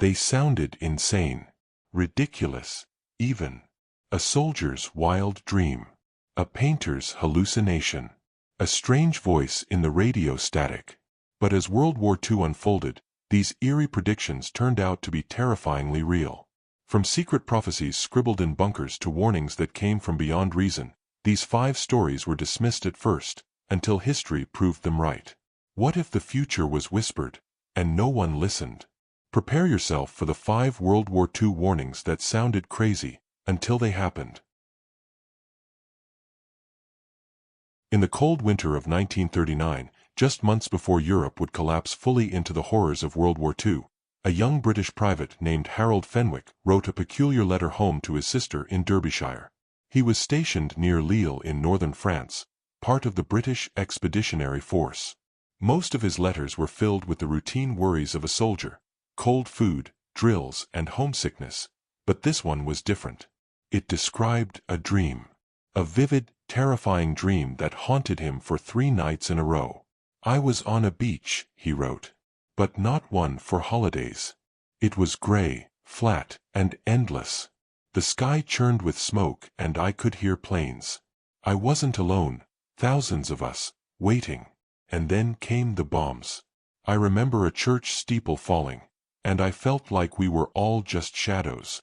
They sounded insane, ridiculous, even. A soldier's wild dream. A painter's hallucination. A strange voice in the radio static. But as World War II unfolded, these eerie predictions turned out to be terrifyingly real. From secret prophecies scribbled in bunkers to warnings that came from beyond reason, these 5 stories were dismissed at first, until history proved them right. What if the future was whispered, and no one listened? Prepare yourself for the 5 World War II warnings that sounded crazy, until they happened. In the cold winter of 1939, just months before Europe would collapse fully into the horrors of World War II, a young British private named Harold Fenwick wrote a peculiar letter home to his sister in Derbyshire. He was stationed near Lille in northern France, part of the British Expeditionary Force. Most of his letters were filled with the routine worries of a soldier: cold food, drills, and homesickness. But this one was different. It described a dream. A vivid, terrifying dream that haunted him for 3 nights in a row. "I was on a beach," he wrote. "But not one for holidays. It was gray, flat, and endless. The sky churned with smoke and I could hear planes. I wasn't alone, thousands of us, waiting. And then came the bombs. I remember a church steeple falling, and I felt like we were all just shadows."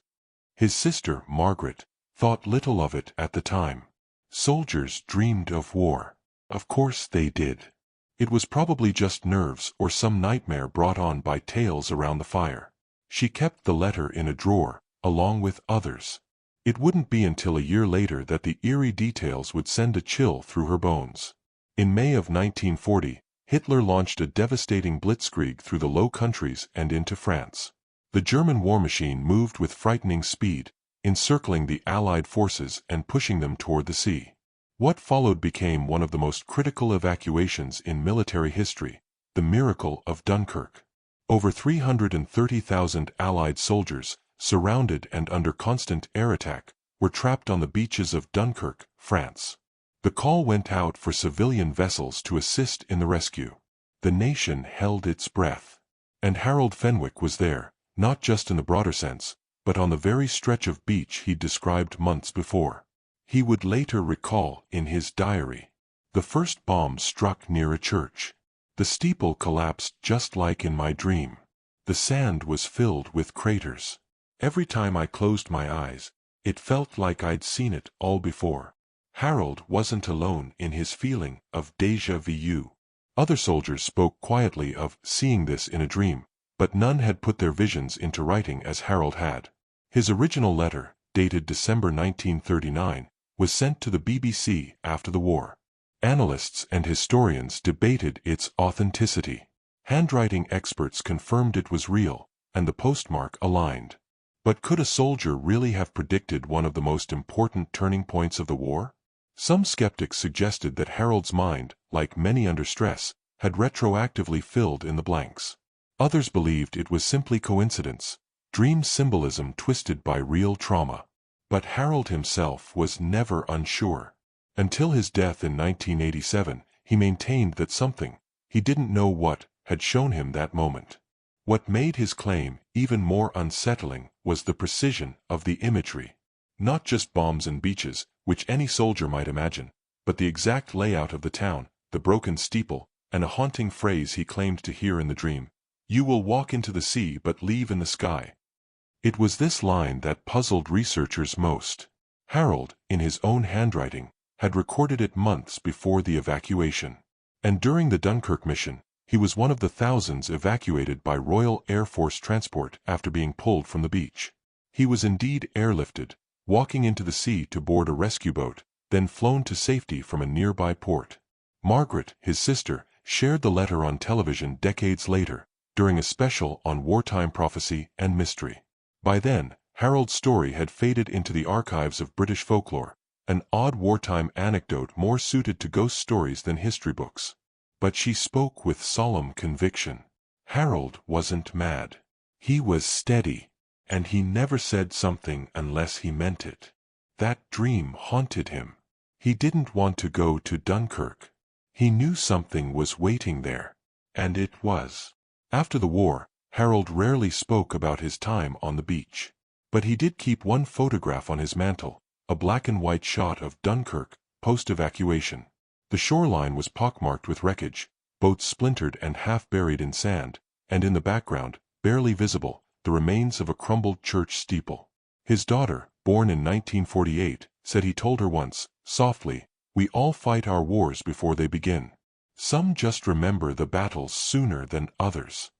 His sister, Margaret, thought little of it at the time. Soldiers dreamed of war. Of course they did. It was probably just nerves or some nightmare brought on by tales around the fire. She kept the letter in a drawer, along with others. It wouldn't be until a year later that the eerie details would send a chill through her bones. In May of 1940, Hitler launched a devastating blitzkrieg through the Low Countries and into France. The German war machine moved with frightening speed, encircling the Allied forces and pushing them toward the sea. What followed became one of the most critical evacuations in military history, the miracle of Dunkirk. Over 330,000 Allied soldiers, surrounded and under constant air attack, were trapped on the beaches of Dunkirk, France. The call went out for civilian vessels to assist in the rescue. The nation held its breath. And Harold Fenwick was there, not just in the broader sense, but on the very stretch of beach he'd described months before. He would later recall in his diary. "The first bomb struck near a church. The steeple collapsed just like in my dream. The sand was filled with craters. Every time I closed my eyes, it felt like I'd seen it all before." Harold wasn't alone in his feeling of déjà vu. Other soldiers spoke quietly of seeing this in a dream, but none had put their visions into writing as Harold had. His original letter, dated December 1939, was sent to the BBC after the war. Analysts and historians debated its authenticity. Handwriting experts confirmed it was real, and the postmark aligned. But could a soldier really have predicted one of the most important turning points of the war? Some skeptics suggested that Harold's mind, like many under stress, had retroactively filled in the blanks. Others believed it was simply coincidence, dream symbolism twisted by real trauma. But Harold himself was never unsure. Until his death in 1987, he maintained that something, he didn't know what, had shown him that moment. What made his claim even more unsettling was the precision of the imagery. Not just bombs and beaches, which any soldier might imagine, but the exact layout of the town, the broken steeple, and a haunting phrase he claimed to hear in the dream: "You will walk into the sea but leave in the sky." It was this line that puzzled researchers most. Harold, in his own handwriting, had recorded it months before the evacuation. And during the Dunkirk mission, he was one of the thousands evacuated by Royal Air Force transport after being pulled from the beach. He was indeed airlifted, walking into the sea to board a rescue boat, then flown to safety from a nearby port. Margaret, his sister, shared the letter on television decades later, during a special on wartime prophecy and mystery. By then, Harold's story had faded into the archives of British folklore, an odd wartime anecdote more suited to ghost stories than history books. But she spoke with solemn conviction. Harold wasn't mad. He was steady, and he never said something unless he meant it. That dream haunted him. He didn't want to go to Dunkirk. He knew something was waiting there. And it was. After the war, Harold rarely spoke about his time on the beach. But he did keep one photograph on his mantle, a black and white shot of Dunkirk, post-evacuation. The shoreline was pockmarked with wreckage, boats splintered and half buried in sand, and in the background, barely visible, the remains of a crumbled church steeple. His daughter, born in 1948, said he told her once, softly, "We all fight our wars before they begin. Some just remember the battles sooner than others."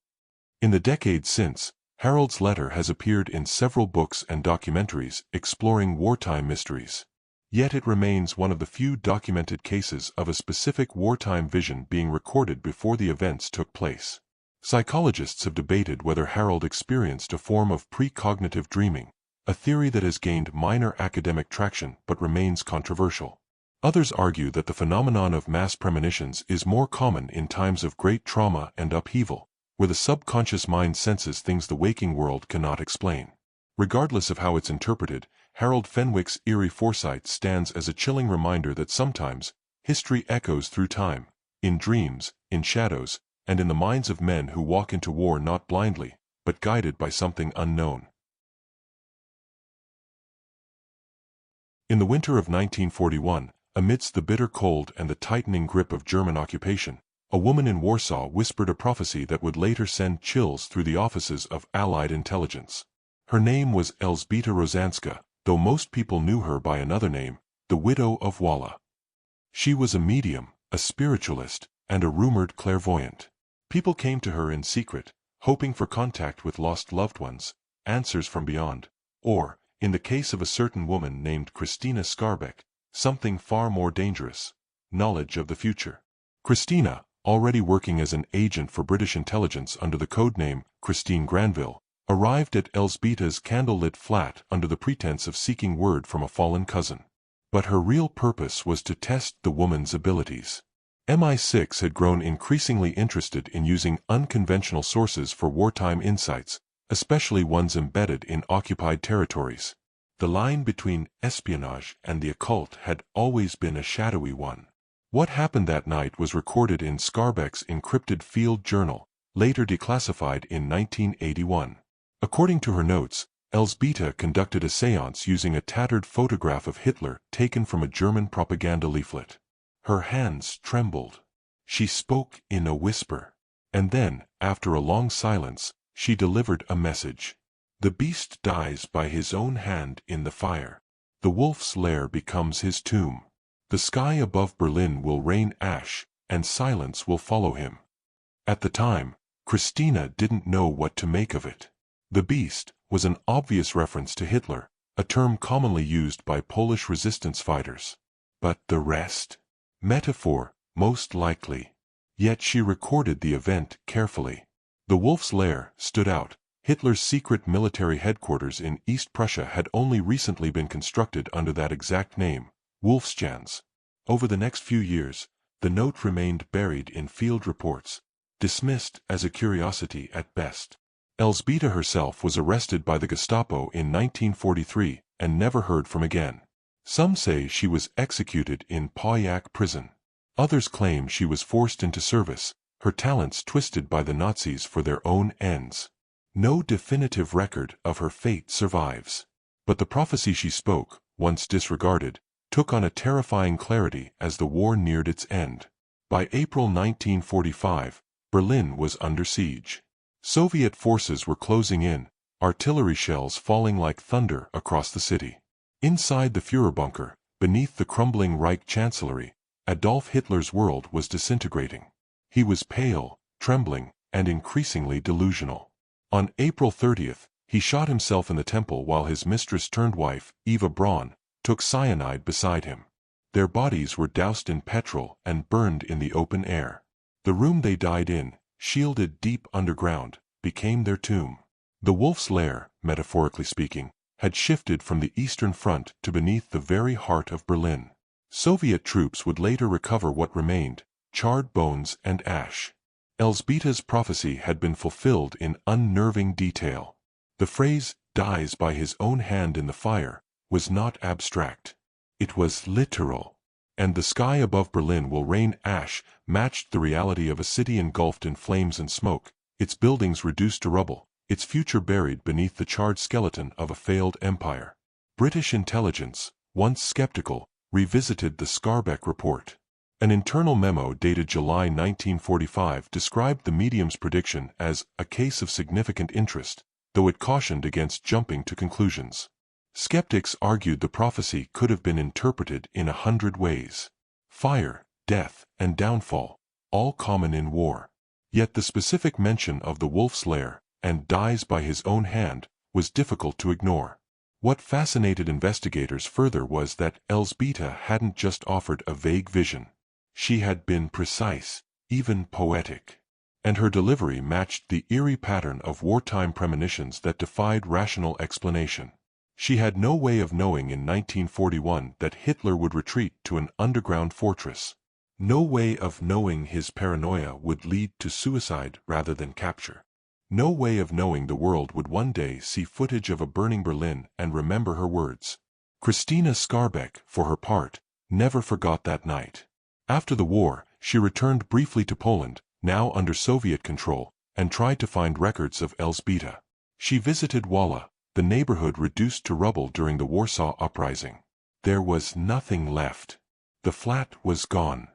In the decades since, Harold's letter has appeared in several books and documentaries exploring wartime mysteries. Yet it remains one of the few documented cases of a specific wartime vision being recorded before the events took place. Psychologists have debated whether Harold experienced a form of precognitive dreaming, a theory that has gained minor academic traction but remains controversial. Others argue that the phenomenon of mass premonitions is more common in times of great trauma and upheaval, where the subconscious mind senses things the waking world cannot explain. Regardless of how it's interpreted, Harold Fenwick's eerie foresight stands as a chilling reminder that sometimes, history echoes through time, in dreams, in shadows, and in the minds of men who walk into war not blindly, but guided by something unknown. In the winter of 1941, amidst the bitter cold and the tightening grip of German occupation, a woman in Warsaw whispered a prophecy that would later send chills through the offices of Allied intelligence. Her name was Elżbieta Różańska, though most people knew her by another name, the Widow of WWII. She was a medium, a spiritualist, and a rumored clairvoyant. People came to her in secret, hoping for contact with lost loved ones, answers from beyond, or, in the case of a certain woman named Christina Skarbek, something far more dangerous, knowledge of the future. Christina, already working as an agent for British intelligence under the codename Christine Granville, arrived at Elżbieta's candlelit flat under the pretense of seeking word from a fallen cousin. But her real purpose was to test the woman's abilities. MI6 had grown increasingly interested in using unconventional sources for wartime insights, especially ones embedded in occupied territories. The line between espionage and the occult had always been a shadowy one. What happened that night was recorded in Skarbek's encrypted field journal, later declassified in 1981. According to her notes, Elżbieta conducted a séance using a tattered photograph of Hitler taken from a German propaganda leaflet. Her hands trembled. She spoke in a whisper. And then, after a long silence, she delivered a message. The beast dies by his own hand in the fire. The wolf's lair becomes his tomb. The sky above Berlin will rain ash, and silence will follow him. At the time, Christina didn't know what to make of it. The beast was an obvious reference to Hitler, a term commonly used by Polish resistance fighters. But the rest? Metaphor, most likely. Yet she recorded the event carefully. The wolf's lair stood out. Hitler's secret military headquarters in East Prussia had only recently been constructed under that exact name, Wolfschanz. Over the next few years, the note remained buried in field reports, dismissed as a curiosity at best. Elżbieta herself was arrested by the Gestapo in 1943 and never heard from again. Some say she was executed in Pojak prison. Others claim she was forced into service, her talents twisted by the Nazis for their own ends. No definitive record of her fate survives. But the prophecy she spoke, once disregarded, took on a terrifying clarity as the war neared its end. By April 1945, Berlin was under siege. Soviet forces were closing in, artillery shells falling like thunder across the city. Inside the Führer bunker, beneath the crumbling Reich Chancellery, Adolf Hitler's world was disintegrating. He was pale, trembling, and increasingly delusional. On April 30th, he shot himself in the temple while his mistress-turned-wife, Eva Braun, took cyanide beside him. Their bodies were doused in petrol and burned in the open air. The room they died in, shielded deep underground, became their tomb. The wolf's lair, metaphorically speaking, had shifted from the Eastern Front to beneath the very heart of Berlin. Soviet troops would later recover what remained, charred bones and ash. Elżbieta's prophecy had been fulfilled in unnerving detail. The phrase, "dies by his own hand in the fire," was not abstract. It was literal. And the sky above Berlin will rain ash matched the reality of a city engulfed in flames and smoke, its buildings reduced to rubble, its future buried beneath the charred skeleton of a failed empire. British intelligence, once skeptical, revisited the Skarbek report. An internal memo dated July 1945 described the medium's prediction as a case of significant interest, though it cautioned against jumping to conclusions. Skeptics argued the prophecy could have been interpreted in 100 ways. Fire, death, and downfall, all common in war. Yet the specific mention of the wolf's lair, and dies by his own hand, was difficult to ignore. What fascinated investigators further was that Elżbieta hadn't just offered a vague vision. She had been precise, even poetic. And her delivery matched the eerie pattern of wartime premonitions that defied rational explanation. She had no way of knowing in 1941 that Hitler would retreat to an underground fortress. No way of knowing his paranoia would lead to suicide rather than capture. No way of knowing the world would one day see footage of a burning Berlin and remember her words. Christina Skarbek, for her part, never forgot that night. After the war, she returned briefly to Poland, now under Soviet control, and tried to find records of Elżbieta. She visited Walla, the neighborhood reduced to rubble during the Warsaw Uprising. There was nothing left. The flat was gone.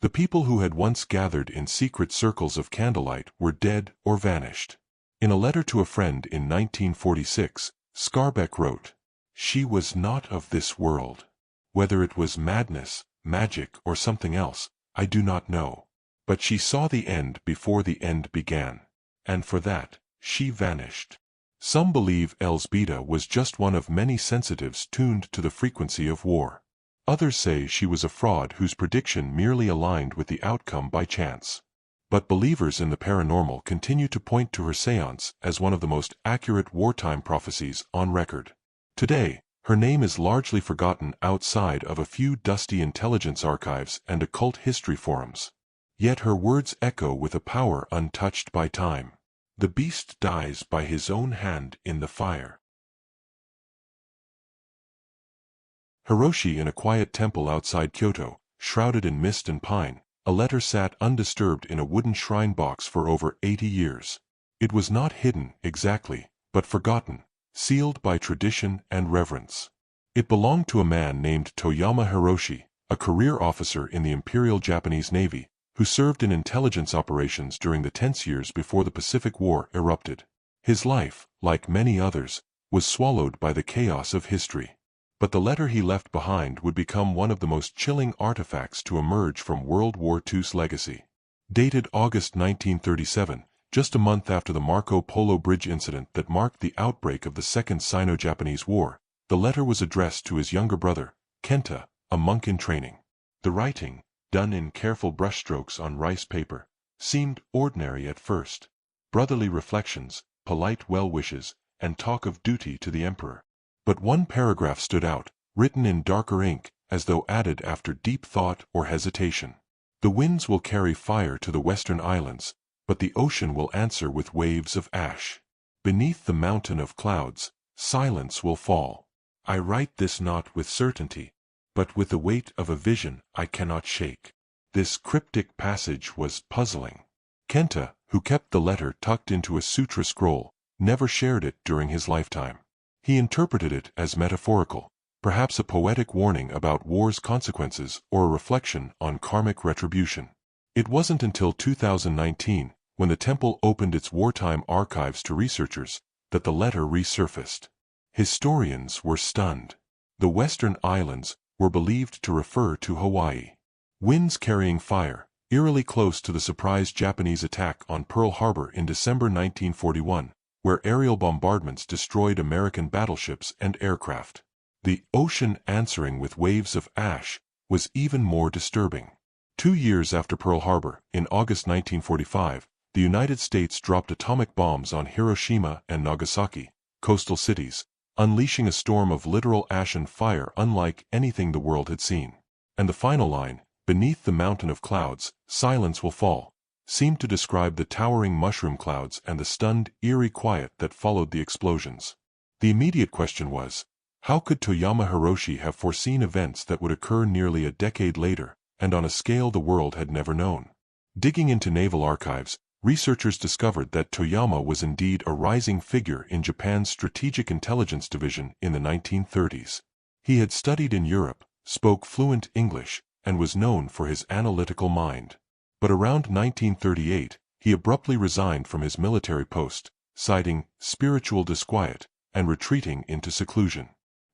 The people who had once gathered in secret circles of candlelight were dead or vanished. In a letter to a friend in 1946, Skarbek wrote, "She was not of this world. Whether it was madness, magic, or something else, I do not know. But she saw the end before the end began. And for that, she vanished." Some believe Elżbieta was just one of many sensitives tuned to the frequency of war. Others say she was a fraud whose prediction merely aligned with the outcome by chance. But believers in the paranormal continue to point to her séance as one of the most accurate wartime prophecies on record. Today, her name is largely forgotten outside of a few dusty intelligence archives and occult history forums. Yet her words echo with a power untouched by time. The beast dies by his own hand in the fire. Hiroshi in a quiet temple outside Kyoto, shrouded in mist and pine, a letter sat undisturbed in a wooden shrine box for over 80 years. It was not hidden, exactly, but forgotten, sealed by tradition and reverence. It belonged to a man named Tōyama Hiroshi, a career officer in the Imperial Japanese Navy, who served in intelligence operations during the tense years before the Pacific War erupted. His life, like many others, was swallowed by the chaos of history. But the letter he left behind would become one of the most chilling artifacts to emerge from World War II's legacy. Dated August 1937, just a month after the Marco Polo Bridge incident that marked the outbreak of the Second Sino-Japanese War, the letter was addressed to his younger brother, Kenta, a monk in training. The writing, done in careful brushstrokes on rice paper, seemed ordinary at first. Brotherly reflections, polite well-wishes, and talk of duty to the emperor. But one paragraph stood out, written in darker ink, as though added after deep thought or hesitation. "The winds will carry fire to the western islands, but the ocean will answer with waves of ash. Beneath the mountain of clouds, silence will fall. I write this not with certainty, but with the weight of a vision I cannot shake." This cryptic passage was puzzling. Kenta, who kept the letter tucked into a sutra scroll, never shared it during his lifetime. He interpreted it as metaphorical, perhaps a poetic warning about war's consequences or a reflection on karmic retribution. It wasn't until 2019, when the temple opened its wartime archives to researchers, that the letter resurfaced. Historians were stunned. The Western Islands were believed to refer to Hawaii. Winds carrying fire, eerily close to the surprise Japanese attack on Pearl Harbor in December 1941, where aerial bombardments destroyed American battleships and aircraft. The ocean answering with waves of ash was even more disturbing. 2 years after Pearl Harbor, in August 1945, the United States dropped atomic bombs on Hiroshima and Nagasaki, coastal cities, unleashing a storm of literal ash and fire unlike anything the world had seen. And the final line, "Beneath the mountain of clouds, silence will fall," seemed to describe the towering mushroom clouds and the stunned, eerie quiet that followed the explosions. The immediate question was, how could Tōyama Hiroshi have foreseen events that would occur nearly a decade later, and on a scale the world had never known? Digging into naval archives, researchers discovered that Tōyama was indeed a rising figure in Japan's Strategic Intelligence Division in the 1930s. He had studied in Europe, spoke fluent English, and was known for his analytical mind. But around 1938, he abruptly resigned from his military post, citing spiritual disquiet and retreating into seclusion.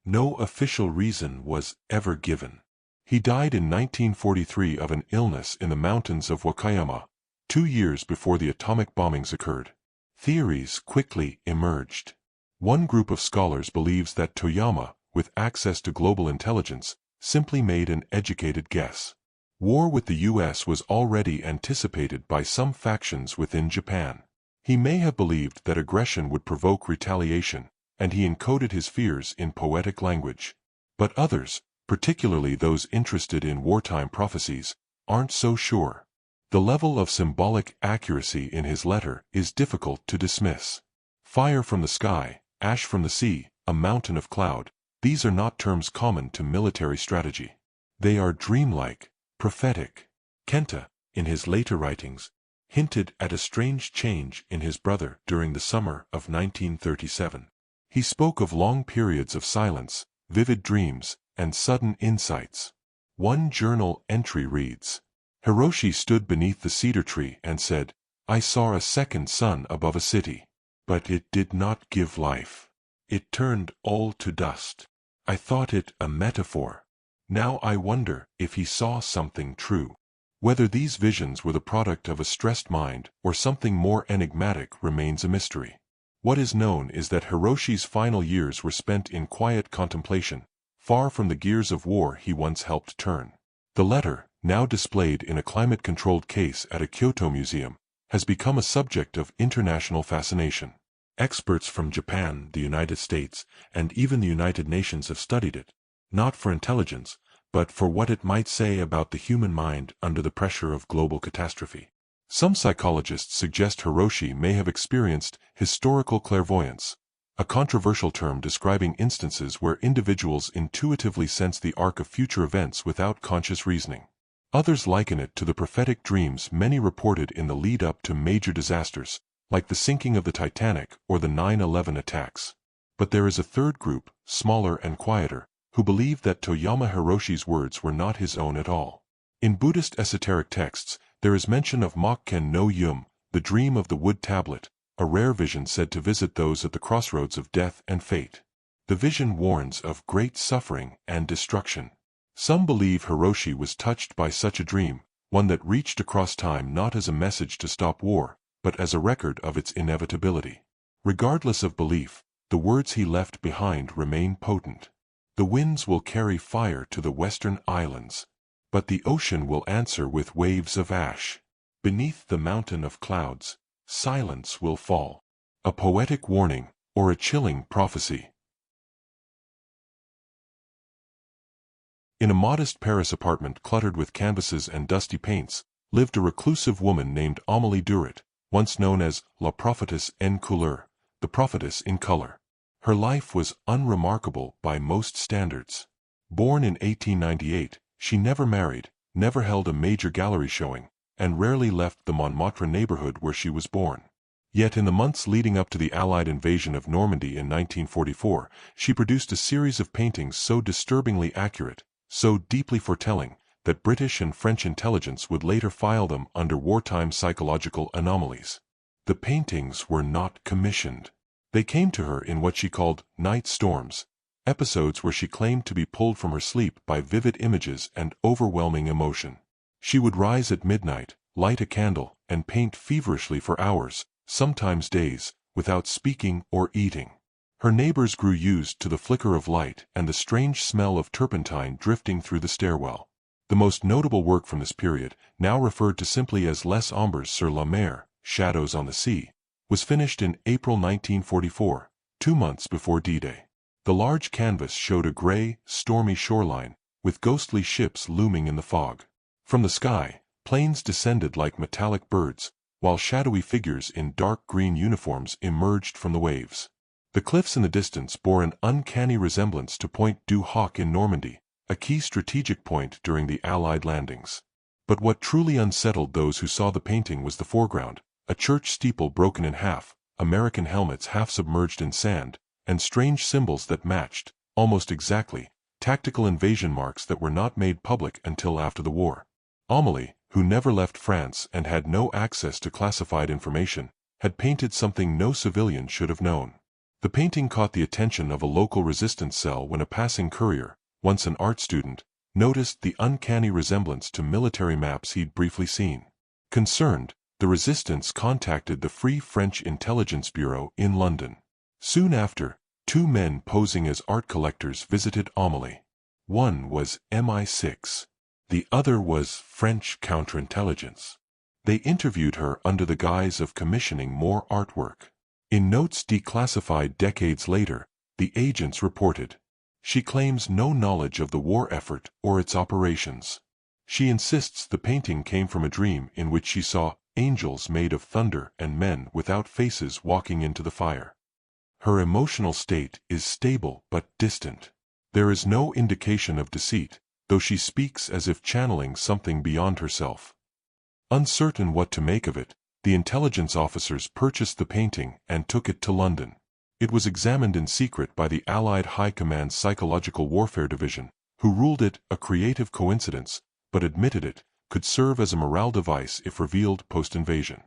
No official reason was ever given. He died in 1943 of an illness in the mountains of Wakayama, 2 years before the atomic bombings occurred. Theories quickly emerged. One group of scholars believes that Tōyama, with access to global intelligence, simply made an educated guess. War with the U.S. was already anticipated by some factions within Japan. He may have believed that aggression would provoke retaliation, and he encoded his fears in poetic language. But others, particularly those interested in wartime prophecies, aren't so sure. The level of symbolic accuracy in his letter is difficult to dismiss. Fire from the sky, ash from the sea, a mountain of cloud, these are not terms common to military strategy. They are dreamlike, prophetic. Kenta, in his later writings, hinted at a strange change in his brother during the summer of 1937. He spoke of long periods of silence, vivid dreams, and sudden insights. One journal entry reads, "Hiroshi stood beneath the cedar tree and said, 'I saw a second sun above a city. But it did not give life. It turned all to dust. I thought it a metaphor. Now I wonder if he saw something true.'" Whether these visions were the product of a stressed mind or something more enigmatic remains a mystery. What is known is that Hiroshi's final years were spent in quiet contemplation, far from the gears of war he once helped turn. The letter, now displayed in a climate-controlled case at a Kyoto museum, has become a subject of international fascination. Experts from Japan, the United States, and even the United Nations have studied it, not for intelligence, but for what it might say about the human mind under the pressure of global catastrophe. Some psychologists suggest Hiroshi may have experienced historical clairvoyance, a controversial term describing instances where individuals intuitively sense the arc of future events without conscious reasoning. Others liken it to the prophetic dreams many reported in the lead-up to major disasters, like the sinking of the Titanic or the 9/11 attacks. But there is a third group, smaller and quieter, who believe that Tōyama Hiroshi's words were not his own at all. In Buddhist esoteric texts, there is mention of Mokken no Yum, the dream of the wood tablet, a rare vision said to visit those at the crossroads of death and fate. The vision warns of great suffering and destruction. Some believe Hiroshi was touched by such a dream, one that reached across time not as a message to stop war, but as a record of its inevitability. Regardless of belief, the words he left behind remain potent. The winds will carry fire to the western islands, but the ocean will answer with waves of ash. Beneath the mountain of clouds, silence will fall. A poetic warning, or a chilling prophecy. In a modest Paris apartment cluttered with canvases and dusty paints, lived a reclusive woman named Amélie Duret, once known as La Prophétesse en couleur, the prophetess in color. Her life was unremarkable by most standards. Born in 1898, she never married, never held a major gallery showing, and rarely left the Montmartre neighborhood where she was born. Yet in the months leading up to the Allied invasion of Normandy in 1944, she produced a series of paintings so disturbingly accurate, so deeply foretelling, that British and French intelligence would later file them under wartime psychological anomalies. The paintings were not commissioned. They came to her in what she called night storms, episodes where she claimed to be pulled from her sleep by vivid images and overwhelming emotion. She would rise at midnight, light a candle, and paint feverishly for hours, sometimes days, without speaking or eating. Her neighbors grew used to the flicker of light and the strange smell of turpentine drifting through the stairwell. The most notable work from this period, now referred to simply as Les Ombres sur la mer, Shadows on the Sea, was finished in April 1944, 2 months before D-Day. The large canvas showed a gray, stormy shoreline, with ghostly ships looming in the fog. From the sky, planes descended like metallic birds, while shadowy figures in dark green uniforms emerged from the waves. The cliffs in the distance bore an uncanny resemblance to Point du Hoc in Normandy, a key strategic point during the Allied landings. But what truly unsettled those who saw the painting was the foreground, a church steeple broken in half, American helmets half submerged in sand, and strange symbols that matched, almost exactly, tactical invasion marks that were not made public until after the war. Amélie, who never left France and had no access to classified information, had painted something no civilian should have known. The painting caught the attention of a local resistance cell when a passing courier, once an art student, noticed the uncanny resemblance to military maps he'd briefly seen. Concerned, the resistance contacted the Free French Intelligence Bureau in London. Soon after, two men posing as art collectors visited Amélie. One was MI6. The other was French counterintelligence. They interviewed her under the guise of commissioning more artwork. In notes declassified decades later, the agents reported, "She claims no knowledge of the war effort or its operations. She insists the painting came from a dream in which she saw angels made of thunder and men without faces walking into the fire. Her emotional state is stable but distant. There is no indication of deceit, though she speaks as if channeling something beyond herself." Uncertain what to make of it, the intelligence officers purchased the painting and took it to London. It was examined in secret by the Allied High Command's Psychological Warfare Division, who ruled it a creative coincidence, but admitted it could serve as a morale device if revealed post-invasion.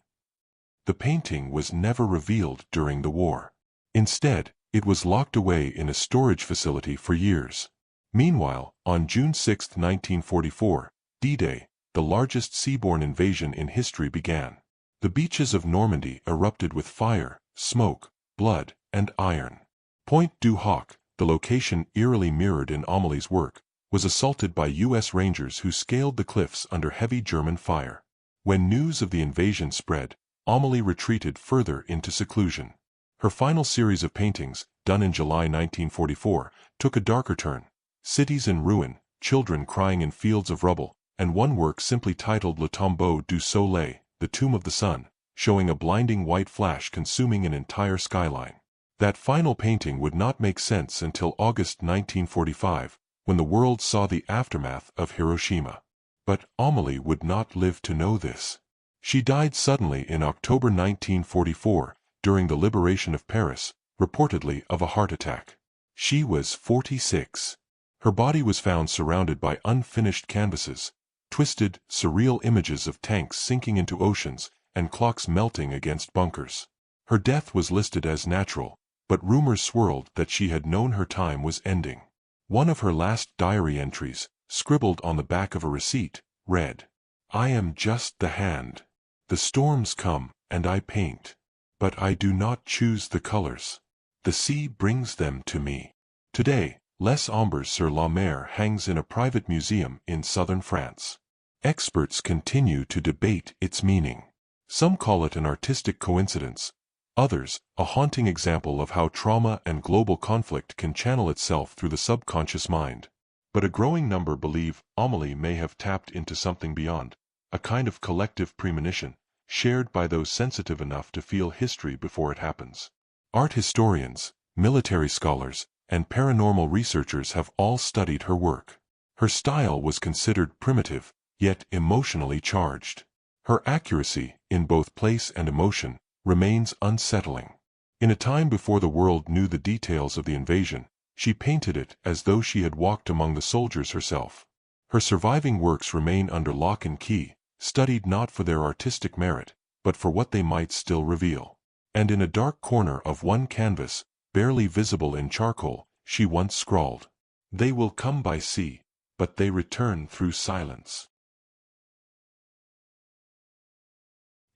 The painting was never revealed during the war. Instead, it was locked away in a storage facility for years. Meanwhile, on June 6, 1944, D-Day, the largest seaborne invasion in history began. The beaches of Normandy erupted with fire, smoke, blood, and iron. Point du Hoc, the location eerily mirrored in Amélie's work, was assaulted by U.S. Rangers who scaled the cliffs under heavy German fire. When news of the invasion spread, Amélie retreated further into seclusion. Her final series of paintings, done in July 1944, took a darker turn. Cities in ruin, children crying in fields of rubble, and one work simply titled Le Tombeau du Soleil, the Tomb of the Sun, showing a blinding white flash consuming an entire skyline. That final painting would not make sense until August 1945, when the world saw the aftermath of Hiroshima. But Amélie would not live to know this. She died suddenly in October 1944, during the liberation of Paris, reportedly of a heart attack. She was 46. Her body was found surrounded by unfinished canvases, twisted, surreal images of tanks sinking into oceans, and clocks melting against bunkers. Her death was listed as natural, but rumors swirled that she had known her time was ending. One of her last diary entries, scribbled on the back of a receipt, read, "I am just the hand. The storms come, and I paint. But I do not choose the colors. The sea brings them to me." Today, Les Ombres sur la Mer hangs in a private museum in southern France. Experts continue to debate its meaning. Some call it an artistic coincidence, others, a haunting example of how trauma and global conflict can channel itself through the subconscious mind. But a growing number believe Amélie may have tapped into something beyond, a kind of collective premonition, shared by those sensitive enough to feel history before it happens. Art historians, military scholars, and paranormal researchers have all studied her work. Her style was considered primitive, yet emotionally charged. Her accuracy, in both place and emotion, remains unsettling. In a time before the world knew the details of the invasion, she painted it as though she had walked among the soldiers herself. Her surviving works remain under lock and key, studied not for their artistic merit, but for what they might still reveal. And in a dark corner of one canvas, barely visible in charcoal, she once scrawled, "They will come by sea, but they return through silence."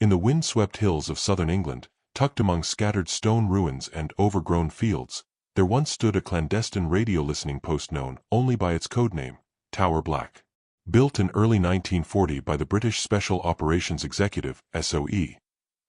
In the wind-swept hills of southern England, tucked among scattered stone ruins and overgrown fields, there once stood a clandestine radio listening post known only by its codename, Tower Black. Built in early 1940 by the British Special Operations Executive, SOE,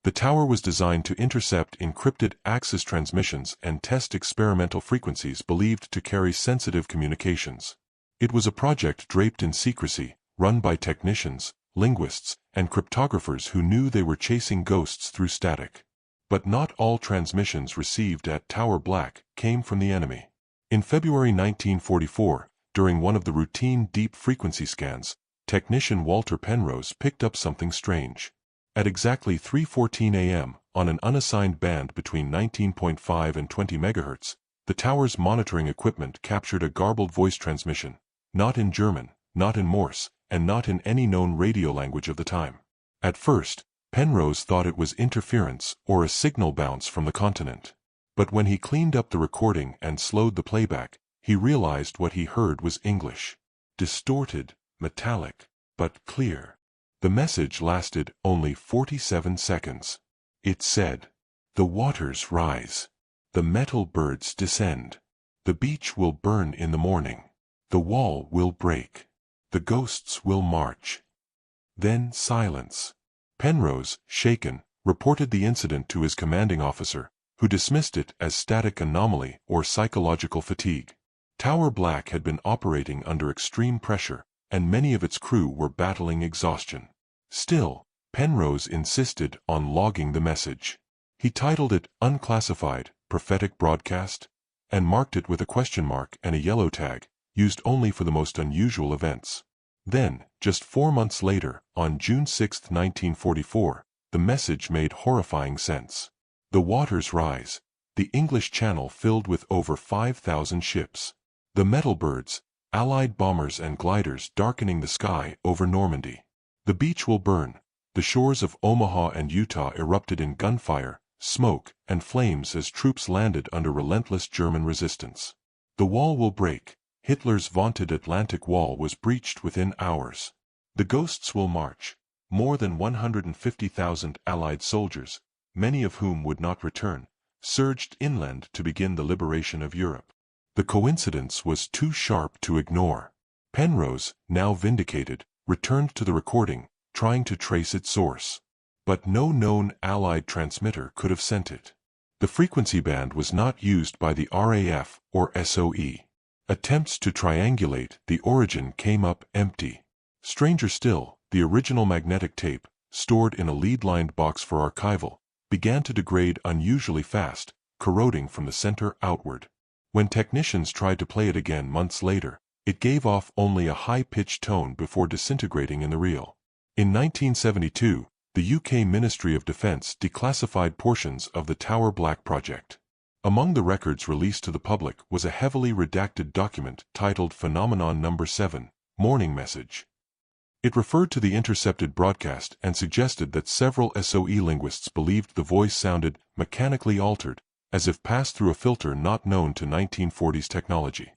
the tower was designed to intercept encrypted Axis transmissions and test experimental frequencies believed to carry sensitive communications. It was a project draped in secrecy, run by technicians, linguists, and cryptographers who knew they were chasing ghosts through static. But not all transmissions received at Tower Black came from the enemy. In February 1944, during one of the routine deep frequency scans, technician Walter Penrose picked up something strange. At exactly 3:14 a.m., on an unassigned band between 19.5 and 20 MHz, the tower's monitoring equipment captured a garbled voice transmission, not in German, not in Morse, and not in any known radio language of the time. At first, Penrose thought it was interference or a signal bounce from the continent. But when he cleaned up the recording and slowed the playback, he realized what he heard was English. Distorted, metallic, but clear. The message lasted only 47 seconds. It said, "The waters rise. The metal birds descend. The beach will burn in the morning. The wall will break. The ghosts will march." Then silence. Penrose, shaken, reported the incident to his commanding officer, who dismissed it as static anomaly or psychological fatigue. Tower Black had been operating under extreme pressure, and many of its crew were battling exhaustion. Still, Penrose insisted on logging the message. He titled it Unclassified, Prophetic Broadcast, and marked it with a question mark and a yellow tag, used only for the most unusual events. Then, just 4 months later, on June 6, 1944, the message made horrifying sense. The waters rise, the English Channel filled with over 5,000 ships. The metal birds, Allied bombers and gliders darkening the sky over Normandy. The beach will burn. The shores of Omaha and Utah erupted in gunfire, smoke, and flames as troops landed under relentless German resistance. The wall will break. Hitler's vaunted Atlantic Wall was breached within hours. The ghosts will march. More than 150,000 Allied soldiers, many of whom would not return, surged inland to begin the liberation of Europe. The coincidence was too sharp to ignore. Penrose, now vindicated, returned to the recording, trying to trace its source. But no known Allied transmitter could have sent it. The frequency band was not used by the RAF or SOE. Attempts to triangulate the origin came up empty. Stranger still, the original magnetic tape, stored in a lead-lined box for archival, began to degrade unusually fast, corroding from the center outward. When technicians tried to play it again months later, it gave off only a high-pitched tone before disintegrating in the reel. In 1972, the UK Ministry of Defence declassified portions of the Tower Black project. Among the records released to the public was a heavily redacted document titled Phenomenon No. 7, Morning Message. It referred to the intercepted broadcast and suggested that several SOE linguists believed the voice sounded mechanically altered, as if passed through a filter not known to 1940s technology.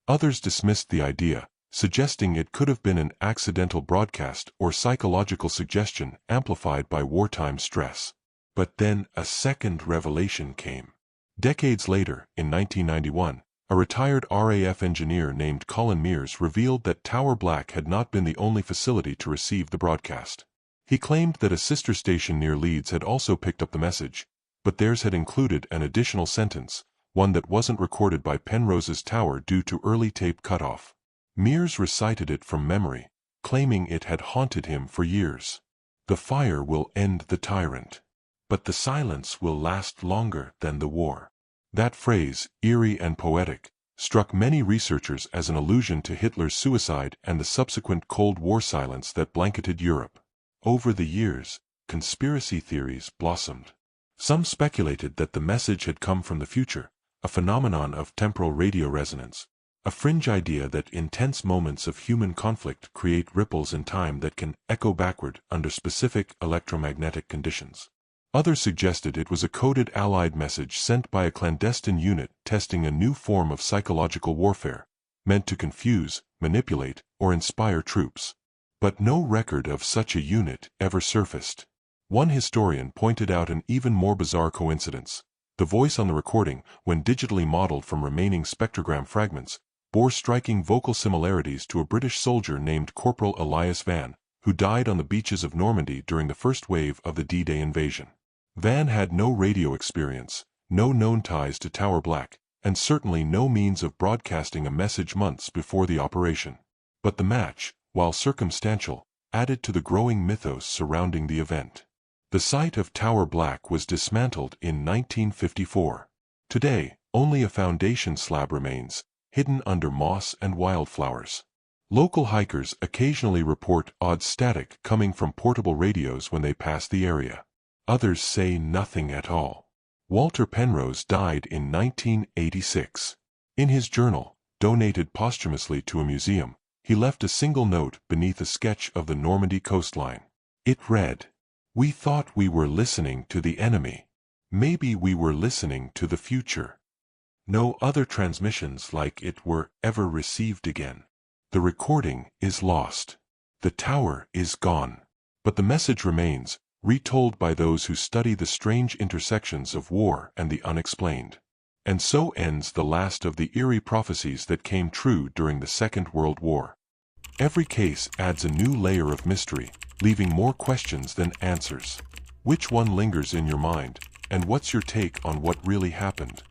Others dismissed the idea, suggesting it could have been an accidental broadcast or psychological suggestion amplified by wartime stress. But then a second revelation came. Decades later, in 1991, a retired RAF engineer named Colin Mears revealed that Tower Black had not been the only facility to receive the broadcast. He claimed that a sister station near Leeds had also picked up the message, but theirs had included an additional sentence, one that wasn't recorded by Penrose's tower due to early tape cutoff. Mears recited it from memory, claiming it had haunted him for years. "The fire will end the tyrant, but the silence will last longer than the war." That phrase, eerie and poetic, struck many researchers as an allusion to Hitler's suicide and the subsequent Cold War silence that blanketed Europe. Over the years, conspiracy theories blossomed. Some speculated that the message had come from the future, a phenomenon of temporal radio resonance, a fringe idea that intense moments of human conflict create ripples in time that can echo backward under specific electromagnetic conditions. Others suggested it was a coded Allied message sent by a clandestine unit testing a new form of psychological warfare, meant to confuse, manipulate, or inspire troops. But no record of such a unit ever surfaced. One historian pointed out an even more bizarre coincidence. The voice on the recording, when digitally modeled from remaining spectrogram fragments, bore striking vocal similarities to a British soldier named Corporal Elias Van, who died on the beaches of Normandy during the first wave of the D-Day invasion. Van had no radio experience, no known ties to Tower Black, and certainly no means of broadcasting a message months before the operation. But the match, while circumstantial, added to the growing mythos surrounding the event. The site of Tower Black was dismantled in 1954. Today, only a foundation slab remains, hidden under moss and wildflowers. Local hikers occasionally report odd static coming from portable radios when they pass the area. Others say nothing at all. Walter Penrose died in 1986. In his journal, donated posthumously to a museum, he left a single note beneath a sketch of the Normandy coastline. It read, "We thought we were listening to the enemy. Maybe we were listening to the future." No other transmissions like it were ever received again. The recording is lost. The tower is gone. But the message remains, retold by those who study the strange intersections of war and the unexplained. And so ends the last of the eerie prophecies that came true during the Second World War. Every case adds a new layer of mystery, leaving more questions than answers. Which one lingers in your mind, and what's your take on what really happened?